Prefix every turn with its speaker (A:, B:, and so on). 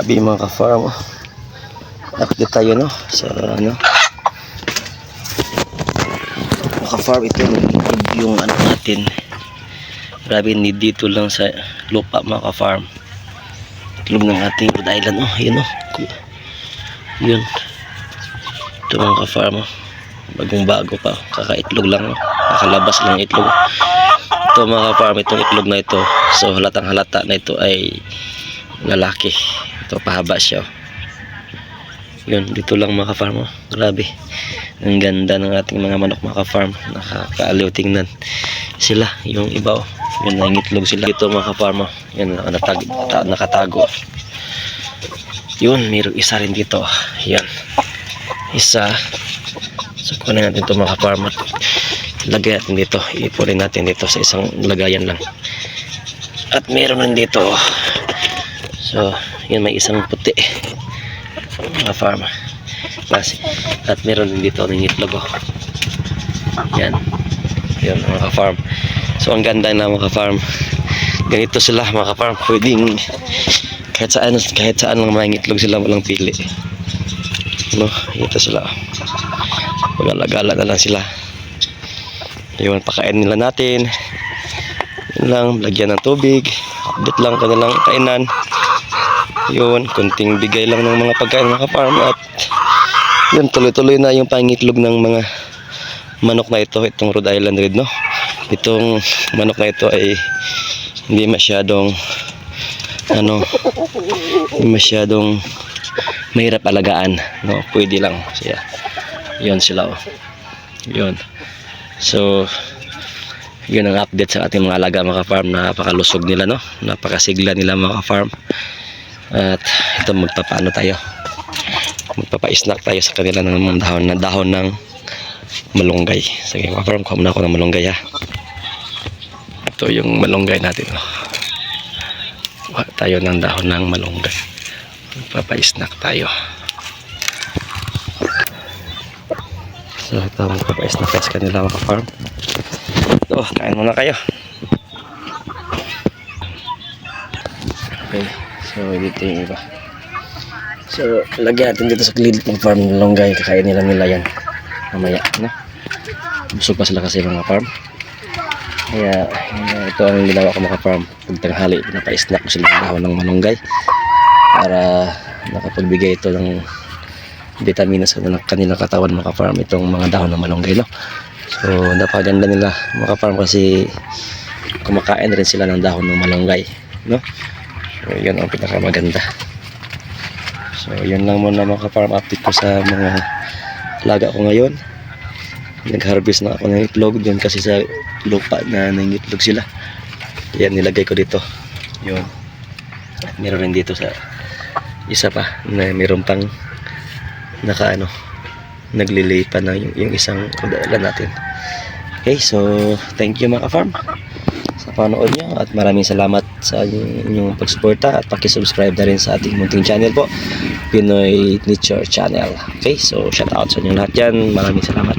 A: Grabe mga ka-farm. Update tayo no sa ano. Mga ka-farm, ito yung ano natin. Grabe, need dito lang sa lupa mga ka-farm. Itlog ng ating Rhode Island. Oh, yun oh. Yun. Ito mga ka-farm. Bagong bago pa. Kakaitlog lang. Nakalabas lang itlog. Ito mga ka-farm, itong itlog na ito. So halatang halata na ito ay lalaki. Ito pahaba siya. Yun, dito lang mga ka-farm. Oh. Grabe. Ang ganda ng ating mga manok mga ka-farm. Nakakaaliw tingnan. Sila, yung iba oh. Yun, nangitlog sila. Dito mga ka-farm. Oh. Yan, nakatago. Yun, mayroong isa rin dito. Yan. Isa. So, kunin natin ito mga ka-farm. Lagay natin dito. Ipunin natin dito sa isang lagayan lang. At mayroon rin dito. So, yun, may isang puti. Mga farm. At meron din dito ng itlog oh. Yan. Yan mga farm. So ang ganda na mga farm. Ganito sila mga farm. Pwedeng kahit saan lang mga itlog sila, walang pili. No, ito sila. Pag-alagala na lang sila. Yun, pakain nila natin. Yun lang, lagyan ng tubig. Update lang kanilang kainan. Yun, kunting bigay lang ng mga pagkain mga ka-farm. At yun, tuloy-tuloy na yung pangitlog ng mga manok na ito. Itong Rhode Island Red, no? Itong manok na ito ay hindi masyadong mahirap alagaan, no? Pwede lang siya. Yun sila oh. Yun. So yun ang update sa ating mga alaga mga ka-farm. Napakalusog nila, no? Napakasigla nila mga ka-farm. At ito magpapaano tayo, magpapa-snack tayo sa kanila ng dahon ng malunggay. Sige mga farm, kuha muna ako ng malunggay ha. Ito yung malunggay natin oh. Kuha tayo ng dahon ng malunggay, magpapa-snack tayo. So ito magpapa-snack tayo sa kanila mga farm. Ito, kain muna kayo. Okay. So dito yung iba. So lagyan natin dito sa gilid ng farm ng longgay. Kakain nila yan mamaya, no? Busog pa sila kasi mga farm. Kaya ito ang ginawa ko mga farm. Pag tanghali, napa-snack ko sila ng dahon ng malunggay para nakapagbigay ito ng vitamina sa kanilang katawan mga farm. Itong mga dahon ng malunggay, no? So napaganda nila mga farm kasi kumakain rin sila ng dahon ng malunggay, no? So yun ang pinakamaganda. So yun lang muna mga farm update ko sa mga alaga ko ngayon. Nag-harvest na ako ng itlog doon kasi sa lupa na nangitlog sila. Yan, nilagay ko dito. Yun. Meron rin dito sa isa pa na meron pang naglilay pa na yung isang kudalan natin. Okay, so thank you mga farm sa panood nyo at maraming salamat sa inyong pagsuporta at pakisubscribe na rin sa ating munting channel po, Pinoy Nature Channel. Okay, so shout out sa inyo lahat dyan. Maraming salamat.